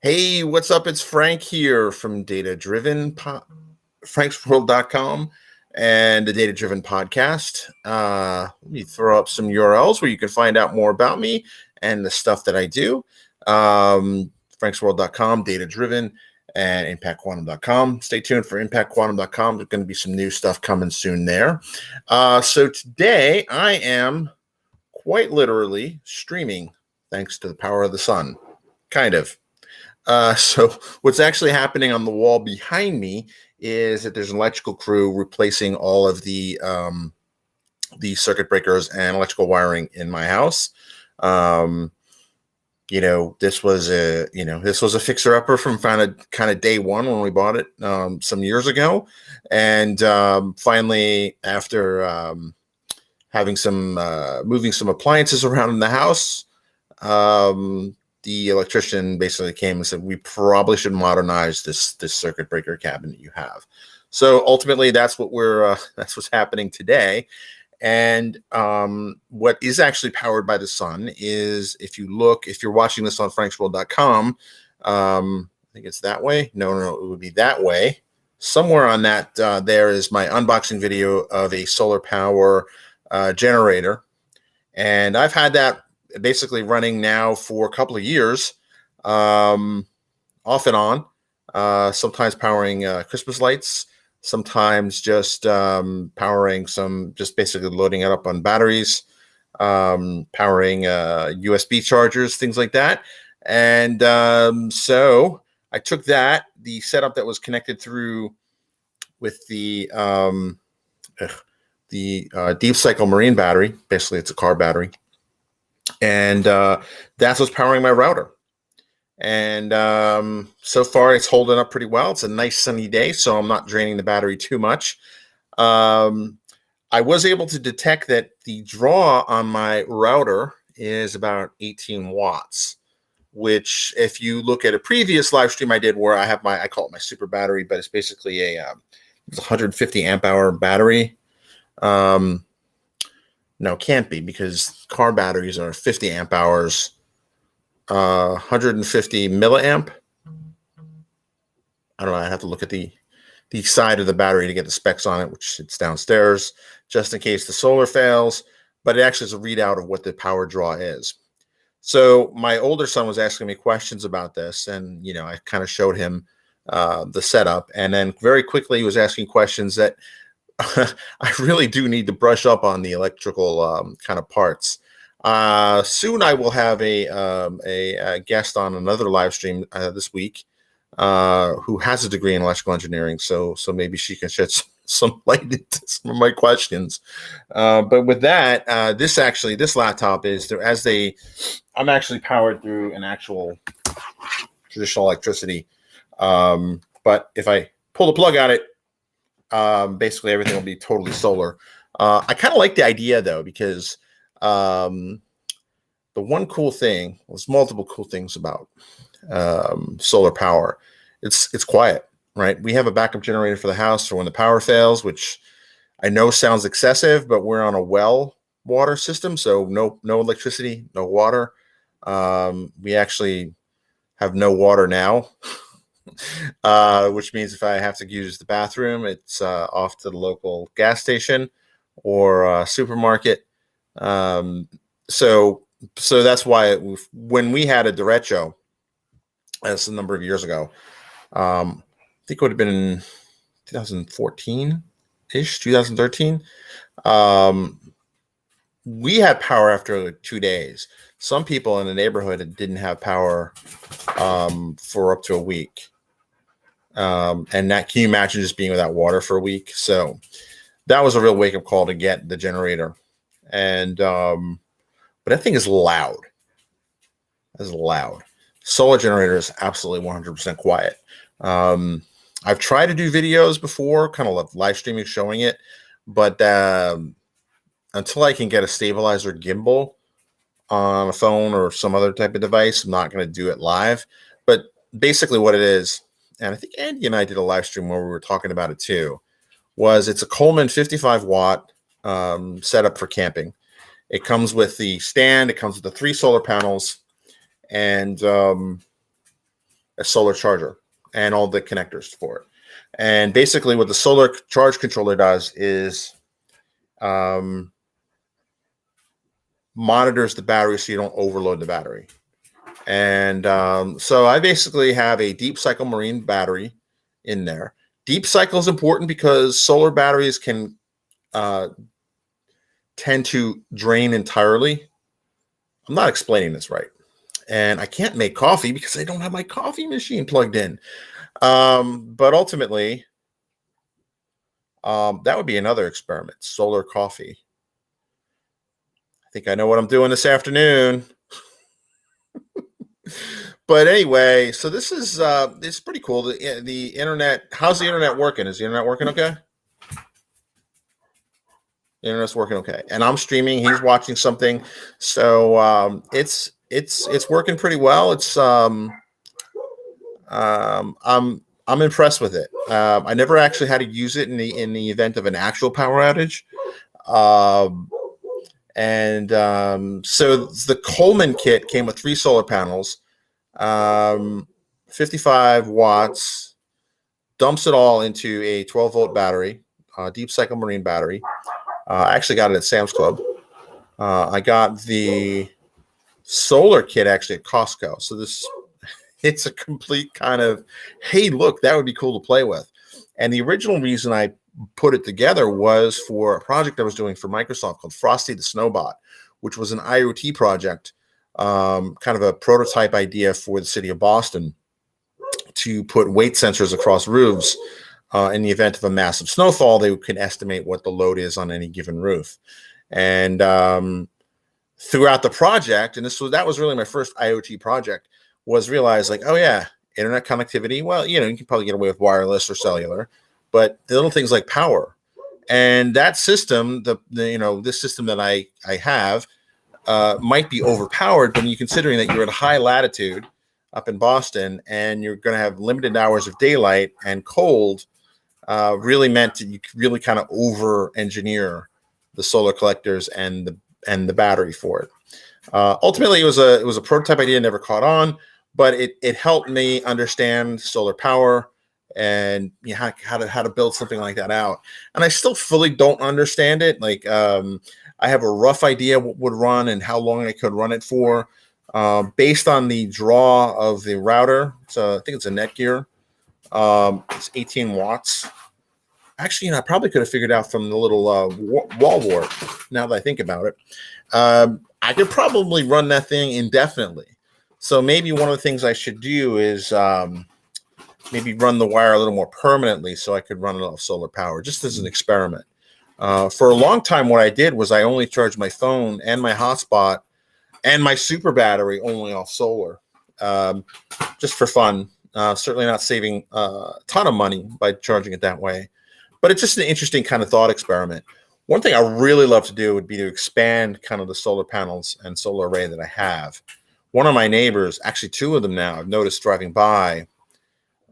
Hey, what's up? It's Frank here from Data Driven, franksworld.com and the Data Driven podcast. Let me throw up some URLs where you can find out more about me and the stuff that I do. franksworld.com, Data Driven, and impactquantum.com. Stay tuned for impactquantum.com. There's going to be some new stuff coming soon there. So today I am quite literally streaming thanks to the power of the sun, kind of. So what's actually happening on the wall behind me is that there's an electrical crew replacing all of the circuit breakers and electrical wiring in my house. This was a fixer-upper from kind of day one when we bought it some years ago, and finally after having some moving some appliances around in the house. The electrician basically came and said, we probably should modernize this circuit breaker cabinet you have. So ultimately, that's what's happening today. And what is actually powered by the sun is, if you're watching this on franksworld.com, I think it's that way. No, it would be that way. Somewhere on that, there is my unboxing video of a solar power generator. And I've had that basically running now for a couple of years, off and on, sometimes powering Christmas lights, sometimes just powering just basically loading it up on batteries, powering USB chargers, things like that. And so I took the setup that was connected through with the Deep Cycle Marine battery. Basically, it's a car battery. And that's what's powering my router. And so far, it's holding up pretty well. It's a nice sunny day, so I'm not draining the battery too much. I was able to detect that the draw on my router is about 18 watts, which, if you look at a previous live stream I did where I call it my super battery, but it's basically it's 150 amp hour battery. No, it can't be, because car batteries are 50 amp hours, 150 milliamp. I don't know. I have to look at the side of the battery to get the specs on it, which it's downstairs, just in case the solar fails. But it actually is a readout of what the power draw is. So my older son was asking me questions about this, and I kind of showed him the setup, and then very quickly he was asking questions that I really do need to brush up on the electrical kind of parts. Soon I will have a guest on another live stream this week who has a degree in electrical engineering, so maybe she can shed some light into some of my questions. But with that, this laptop is I'm actually powered through an actual traditional electricity. But if I pull the plug on it, basically everything will be totally solar. I kind of like the idea, though, because the one cool thing, there's multiple cool things about solar power. It's quiet, right? We have a backup generator for the house for when the power fails, which I know sounds excessive, but we're on a well water system, so no electricity, no water. We actually have no water now. Which means if I have to use the bathroom, it's off to the local gas station or supermarket. So that's why when we had a derecho, that's a number of years ago, I think it would have been in 2014-ish, 2013. We had power after 2 days. Some people in the neighborhood didn't have power for up to a week. And that, can you imagine just being without water for a week? So that was a real wake-up call to get the generator. And but that thing is loud. It's loud. Solar generator is absolutely 100% quiet. I've tried to do videos before, kind of live streaming showing it, but until I can get a stabilizer gimbal on a phone or some other type of device, I'm not going to do it live. But basically what it is, and I think Andy and I did a live stream where we were talking about it too, was it's a Coleman 55 watt setup for camping. It comes with the stand, it comes with the 3 solar panels, and a solar charger and all the connectors for it. And basically what the solar charge controller does is monitors the battery so you don't overload the battery. And so I basically have a deep cycle marine battery in there. Deep cycle is important because solar batteries can tend to drain entirely. I'm not explaining this right. And I can't make coffee because I don't have my coffee machine plugged in. But ultimately, that would be another experiment, solar coffee. I think I know what I'm doing this afternoon. But anyway, so this is it's pretty cool. The internet, how's the internet working? Is the internet working okay? The internet's working okay. And I'm streaming, he's watching something. So it's working pretty well. It's I'm impressed with it. I never actually had to use it in the event of an actual power outage. So the Coleman kit came with 3 solar panels, 55 watts, dumps it all into a 12-volt battery, deep cycle marine battery. I actually got it at Sam's Club. I got the solar kit actually at Costco. So it's a complete kind of, hey, look, that would be cool to play with. And the original reason I put it together was for a project I was doing for Microsoft called Frosty the Snowbot, which was an IoT project, kind of a prototype idea for the city of Boston to put weight sensors across roofs. In the event of a massive snowfall, they can estimate what the load is on any given roof. And throughout the project, and that was really my first IoT project, was realized like, oh yeah, internet connectivity. Well, you can probably get away with wireless or cellular, but the little things like power. And that system, this system that I have, might be overpowered, but you're considering that you're at a high latitude up in Boston and you're going to have limited hours of daylight and cold, really meant that you really kind of over-engineer the solar collectors and the battery for it. Ultimately, it was a prototype idea, never caught on, but it helped me understand solar power and how to build something like that out. And I still fully don't understand it. Like I have a rough idea what would run and how long I could run it for, based on the draw of the router. So I think it's a Netgear. It's 18 watts. Actually, I probably could have figured out from the little wall wart. Now that I think about it, I could probably run that thing indefinitely. So maybe one of the things I should do is maybe run the wire a little more permanently so I could run it off solar power, just as an experiment. For a long time, what I did was I only charged my phone and my hotspot and my super battery only off solar, just for fun. Certainly not saving a ton of money by charging it that way. But it's just an interesting kind of thought experiment. One thing I really love to do would be to expand kind of the solar panels and solar array that I have. One of my neighbors, actually 2 of them now, I've noticed driving by,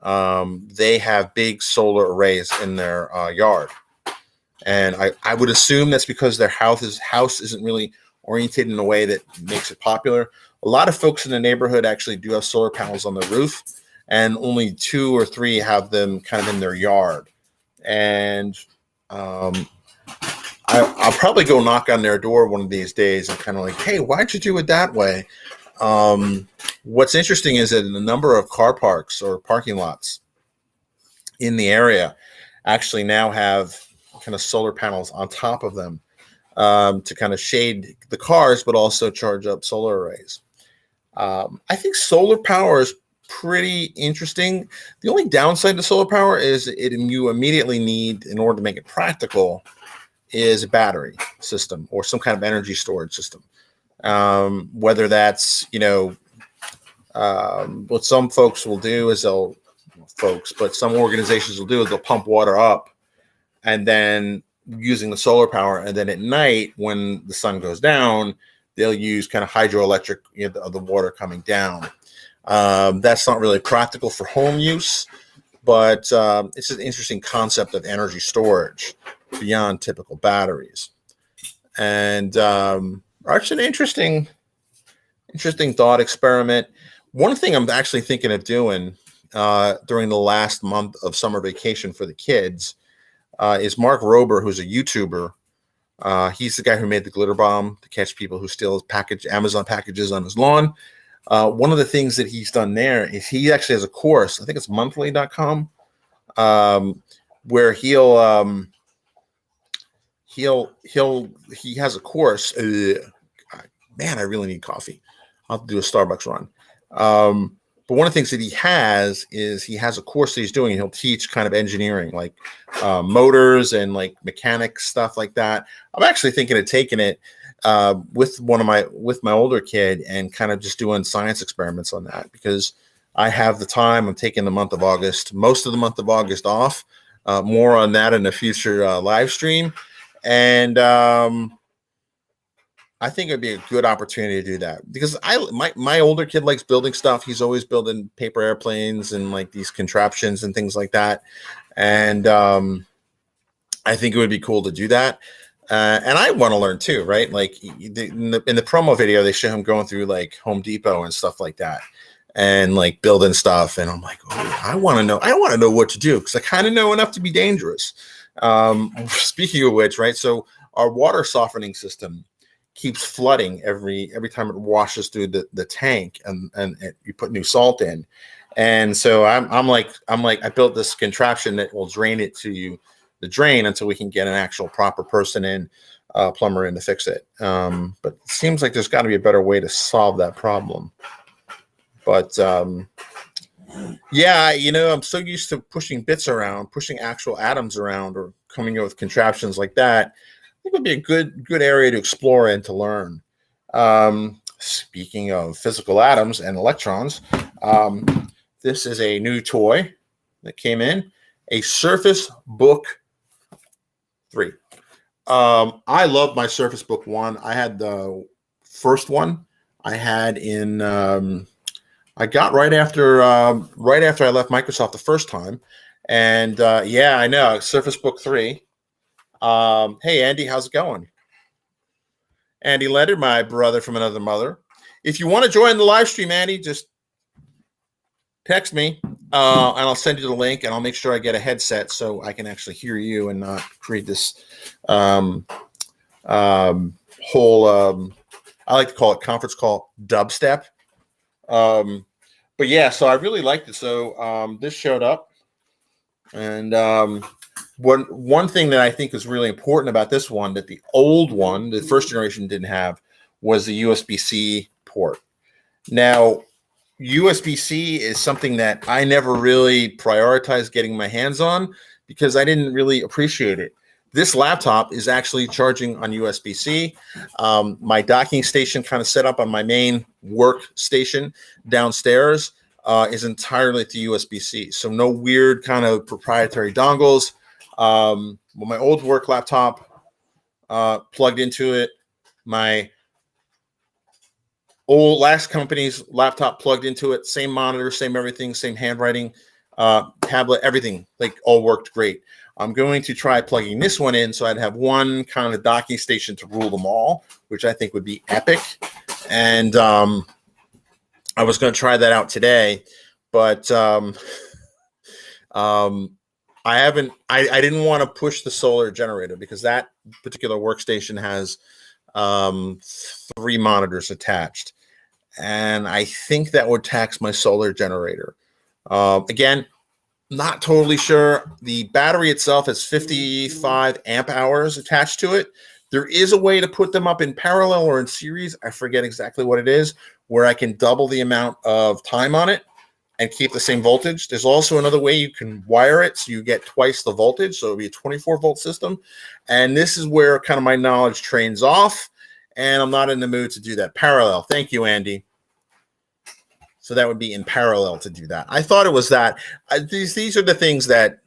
they have big solar arrays in their yard. And I would assume that's because their house isn't really oriented in a way that makes it popular. A lot of folks in the neighborhood actually do have solar panels on the roof, and only 2 or 3 have them kind of in their yard. And I'll probably go knock on their door one of these days and kind of like, hey, why'd you do it that way? What's interesting is that a number of car parks or parking lots in the area actually now have kind of solar panels on top of them, to kind of shade the cars, but also charge up solar arrays. I think solar power is pretty interesting. The only downside to solar power is you immediately need, in order to make it practical, is a battery system or some kind of energy storage system. Whether that's, what some folks will do is some organizations will do is they'll pump water up and then using the solar power. And then at night, when the sun goes down, they'll use kind of hydroelectric, the water coming down. That's not really practical for home use, but it's an interesting concept of energy storage beyond typical batteries. And it's an interesting thought experiment. One thing I'm actually thinking of doing during the last month of summer vacation for the kids is Mark Rober, who's a YouTuber. He's the guy who made the glitter bomb to catch people who steal Amazon packages on his lawn. One of the things that he's done there is he actually has a course. I think it's monthly.com, where he has a course. Man, I really need coffee. I'll have to do a Starbucks run. But one of the things that he has is he has a course that he's doing, and he'll teach kind of engineering, like motors and like mechanics, stuff like that. I'm actually thinking of taking it with my older kid and kind of just doing science experiments on that, because I have the time. I'm taking the month of August, most of the month of August off. More on that in a future live stream. And I think it would be a good opportunity to do that, because my older kid likes building stuff. He's always building paper airplanes and like these contraptions and things like that. And I think it would be cool to do that. And I want to learn too, right? Like in the promo video, they show him going through like Home Depot and stuff like that, and like building stuff. And I'm like, oh, I want to know what to do, because I kind of know enough to be dangerous. Speaking of which, right? So our water softening system keeps flooding every time it washes through the tank, and you put new salt in. And so I'm like I built this contraption that will drain it to the drain until we can get an actual proper person in, plumber in to fix it. But it seems like there's got to be a better way to solve that problem. But yeah, I'm so used to pushing bits around, pushing actual atoms around, or coming up with contraptions like that. I think it would be a good area to explore and to learn. Speaking of physical atoms and electrons, this is a new toy that came in, a Surface Book 3. I love my Surface Book 1. I had the first one. I had I got right after I left Microsoft the first time, and yeah, I know, Surface Book 3. Hey, Andy, how's it going? Andy Leonard, my brother from another mother. If you want to join the live stream, Andy, just text me, and I'll send you the link, and I'll make sure I get a headset so I can actually hear you and not create this whole, I like to call it conference call dubstep. But yeah, so I really liked it. So this showed up, and one thing that I think is really important about this one that the old one, the first generation, didn't have, was the USB-C port. Now, USB-C is something that I never really prioritized getting my hands on because I didn't really appreciate it. This laptop is actually charging on USB-C. My docking station kind of set up on my main workstation downstairs is entirely to USB-C. So no weird kind of proprietary dongles. My old work laptop plugged into it. My old last company's laptop plugged into it. Same monitor, same everything, same handwriting, tablet, everything, like all worked great. I'm going to try plugging this one in so I'd have one kind of docking station to rule them all, which I think would be epic. And I was going to try that out today, but I didn't want to push the solar generator because that particular workstation has 3 monitors attached. And I think that would tax my solar generator. Again, not totally sure. The battery itself has 55 amp hours attached to it. There is a way to put them up in parallel or in series. I forget exactly what it is, where I can double the amount of time on it and keep the same voltage. There's also another way you can wire it so you get twice the voltage. So it'll be a 24-volt system. And this is where kind of my knowledge trains off. And I'm not in the mood to do that. Parallel. Thank you, Andy. So that would be in parallel to do that. I thought it was that. These are the things that,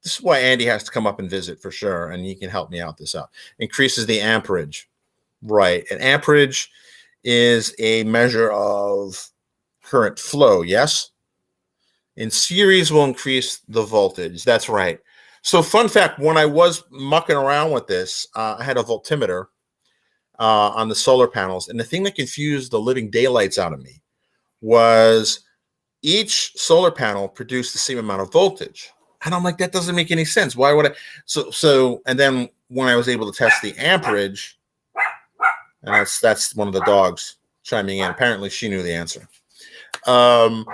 this is why Andy has to come up and visit for sure. And he can help me out this out. Increases the amperage. Right. And amperage is a measure of current flow. Yes. In series will increase the voltage. That's right. So fun fact, when I was mucking around with this, I had a voltmeter on the solar panels. And the thing that confused the living daylights out of me was each solar panel produced the same amount of voltage. And I'm like, that doesn't make any sense. Why would I? And then when I was able to test the amperage, and that's one of the dogs chiming in. Apparently, she knew the answer. It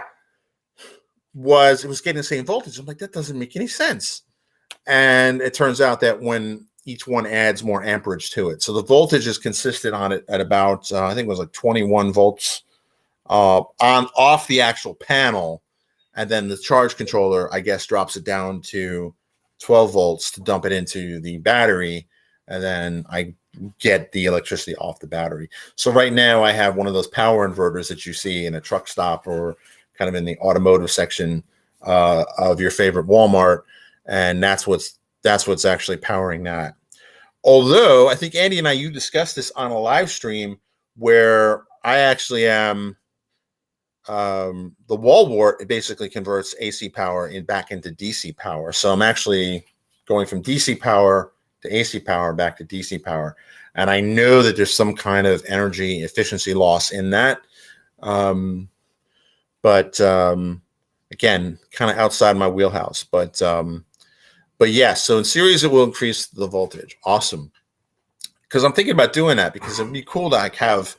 was getting the same voltage. I'm like, that doesn't make any sense. And it turns out that when each one adds more amperage to it, so the voltage is consistent on it at about I think it was like 21 volts on off the actual panel, and then the charge controller, I guess, drops it down to 12 volts to dump it into the battery, and then I get the electricity off the battery. So right now I have one of those power inverters that you see in a truck stop or kind of in the automotive section of your favorite Walmart, and that's what's actually powering that. Although I think Andy and you discussed this on a live stream where I actually am the wall wart. It basically converts AC power back into DC power. So I'm actually going from DC power to AC power back to DC power. And I know that there's some kind of energy efficiency loss in that. But again, kind of outside my wheelhouse. But yeah, so in series, it will increase the voltage. Awesome. Because I'm thinking about doing that because it'd be cool to like have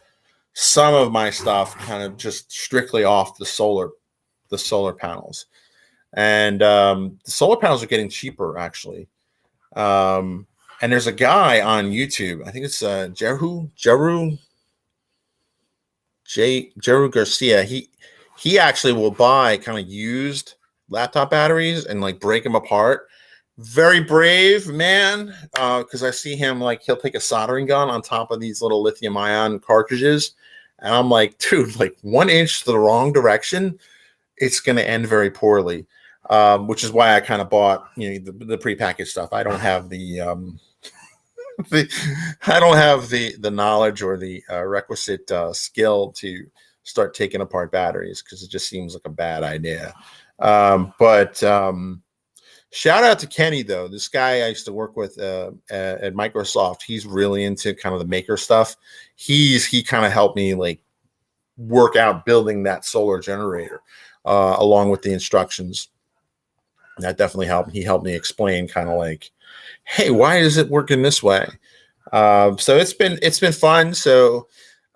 some of my stuff kind of just strictly off the solar panels. And the solar panels are getting cheaper, actually. And there's a guy on YouTube, I think it's Jeru Garcia. He actually will buy kind of used laptop batteries and like break them apart. Very brave man, because I see him like he'll take a soldering gun on top of these little lithium ion cartridges, and I'm like, dude, like 1 inch to the wrong direction, it's going to end very poorly. Which is why I kind of bought the prepackaged stuff. I don't have the the knowledge or the requisite skill to start taking apart batteries because it just seems like a bad idea. But shout out to Kenny, though. This guy I used to work with at Microsoft. He's really into kind of the maker stuff. He kind of helped me like work out building that solar generator along with the instructions. That definitely helped. He helped me explain kind of like, hey, why is it working this way? So it's been fun. So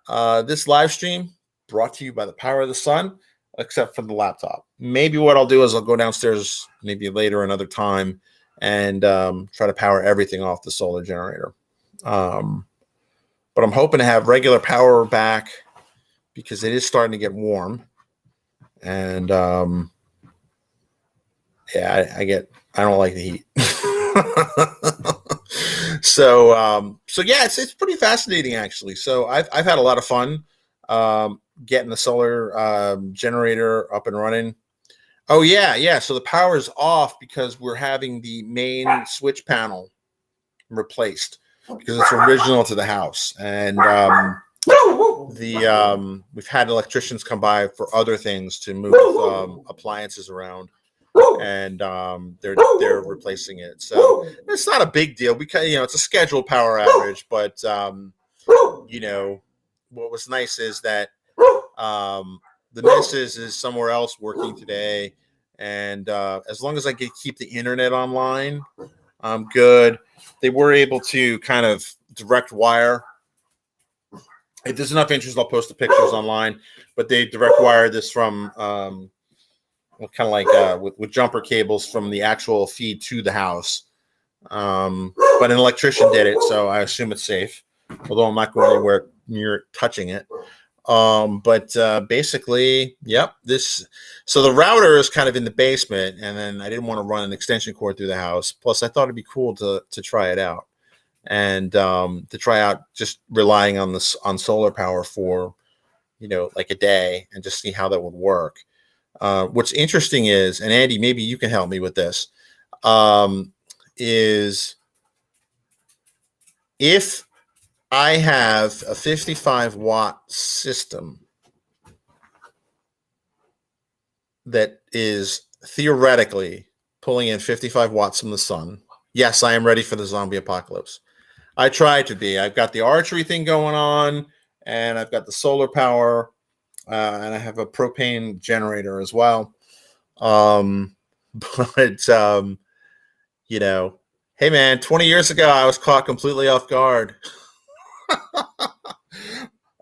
this live stream brought to you by the power of the sun, except for the laptop. Maybe what I'll do is I'll go downstairs maybe later another time and try to power everything off the solar generator. But I'm hoping to have regular power back because it is starting to get warm. And yeah, I don't like the heat. So yeah, it's pretty fascinating actually. So I've had a lot of fun getting the solar generator up and running. Oh yeah. So the power is off because we're having the main switch panel replaced because it's original to the house, and we've had electricians come by for other things to move appliances around, and they're replacing it. So it's not a big deal because it's a scheduled power outage, but what was nice is that the missus is somewhere else working today, and as long as I can keep the internet online, I'm good. They were able to kind of direct wire. If there's enough interest, I'll post the pictures online, but they direct wire this from kind of like with jumper cables from the actual feed to the house. But an electrician did it, so I assume it's safe, although I'm not going anywhere near touching it. But basically, yep, so the router is kind of in the basement, and then I didn't want to run an extension cord through the house. Plus I thought it'd be cool to try it out and to try out just relying on solar power for, like a day and just see how that would work. What's interesting is, and Andy, maybe you can help me with this, is if I have a 55-watt system that is theoretically pulling in 55 watts from the sun. Yes, I am ready for the zombie apocalypse. I try to be. I've got the archery thing going on, and I've got the solar power, and I have a propane generator as well. But you know, hey man, 20 years ago I was caught completely off guard.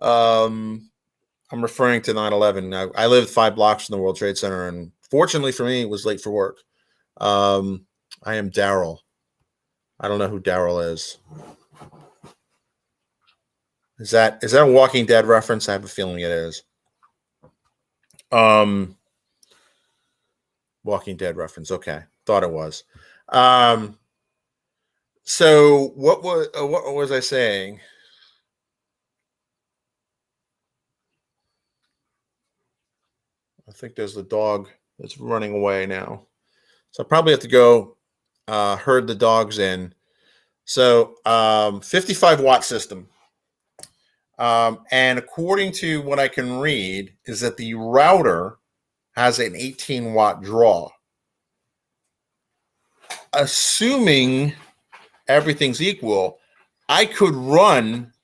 um, I'm referring to 9/11. I lived 5 blocks from the World Trade Center, and fortunately for me, was late for work. I am Daryl. I don't know who Daryl is. Is that a Walking Dead reference? I have a feeling it is. Um, Walking Dead reference. Okay, thought it was. So what was I saying? I think there's the dog that's running away now. So I probably have to go herd the dogs in. So 55-watt system. And according to what I can read, is that the router has an 18-watt draw. Assuming everything's equal, I could run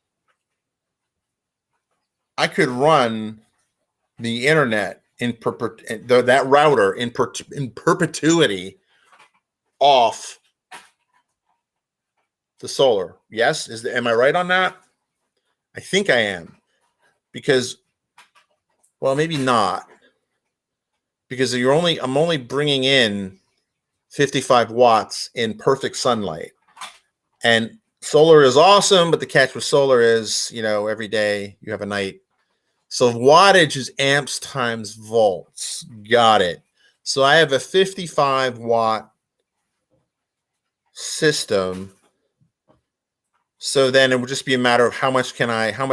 the internet that router in perpetuity off the solar. Yes, am I right on that? I think I am, because, well, maybe not, because I'm only bringing in 55 watts in perfect sunlight, and solar is awesome, but the catch with solar is, every day you have a night. So wattage is amps times volts. Got it. So I have a 55-watt system. So then it would just be a matter of how much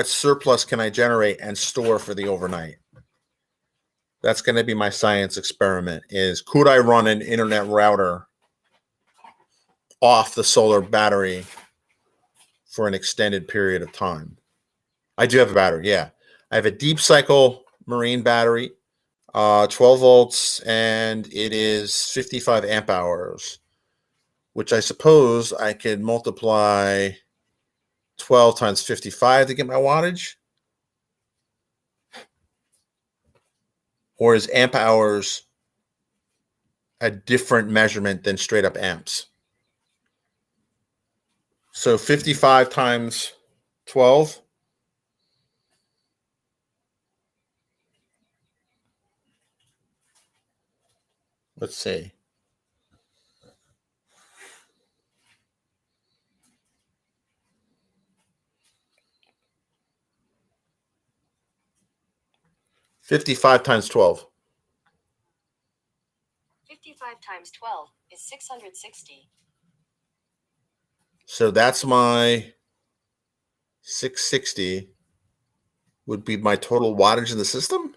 surplus can I generate and store for the overnight. That's going to be my science experiment, is could I run an internet router off the solar battery for an extended period of time? I do have a battery, yeah. I have a deep cycle marine battery, 12 volts, and it is 55 amp hours, which I suppose I could multiply 12 times 55 to get my wattage. Or is amp hours a different measurement than straight up amps? So 55 times 12. Let's see. $55 times 12. 55 times 12 is 660. So that's my 660 would be my total wattage in the system.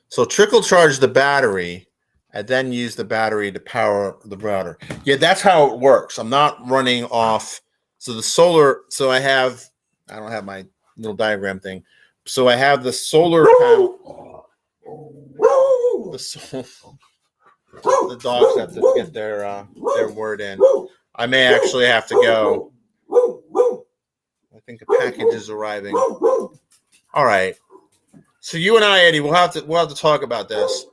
So trickle charge the battery and then use the battery to power the router. Yeah, that's how it works. I'm not running off. So the solar, I don't have my little diagram thing. So I have the solar panel. The dogs have to get their word in. I may actually have to go. I think a package is arriving. All right. So you and I, Eddie, we'll have to talk about this.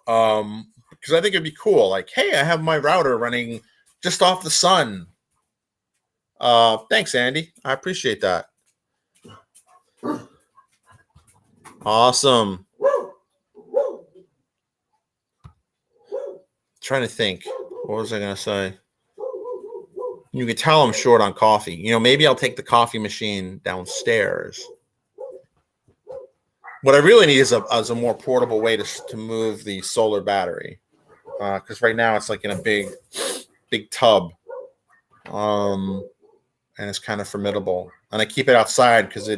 Because I think it'd be cool. Like, hey, I have my router running just off the sun. Thanks, Andy. I appreciate that. Awesome. Trying to think. What was I going to say? You can tell I'm short on coffee. Maybe I'll take the coffee machine downstairs. What I really need is a more portable way to move the solar battery. Because right now it's like in a big tub. And it's kind of formidable. And I keep it outside because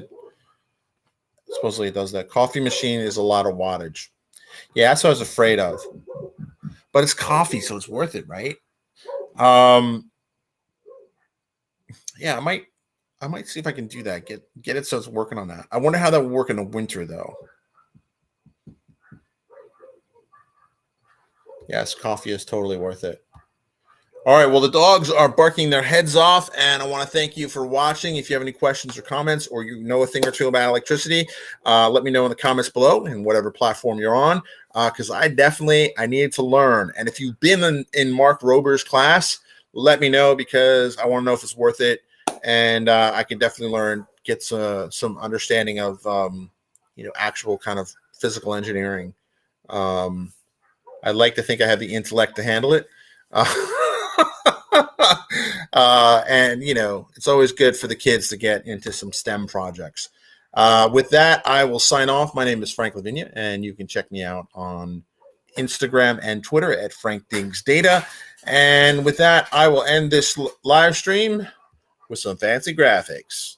supposedly it does that. Coffee machine is a lot of wattage. Yeah, that's what I was afraid of. But it's coffee, so it's worth it, right? Yeah, I might see if I can do that. Get it so it's working on that. I wonder how that would work in the winter, though. Yes, coffee is totally worth it. All right. Well, the dogs are barking their heads off, and I want to thank you for watching. If you have any questions or comments, or you know a thing or two about electricity, let me know in the comments below in whatever platform you're on, because I needed to learn. And if you've been in Mark Rober's class, let me know, because I want to know if it's worth it, and I can definitely get some understanding of actual kind of physical engineering. I'd like to think I have the intellect to handle it. And it's always good for the kids to get into some STEM projects. With that, I will sign off. My name is Frank Lavinia, and you can check me out on Instagram and Twitter at Frank Diggs Data. And with that, I will end this live stream with some fancy graphics.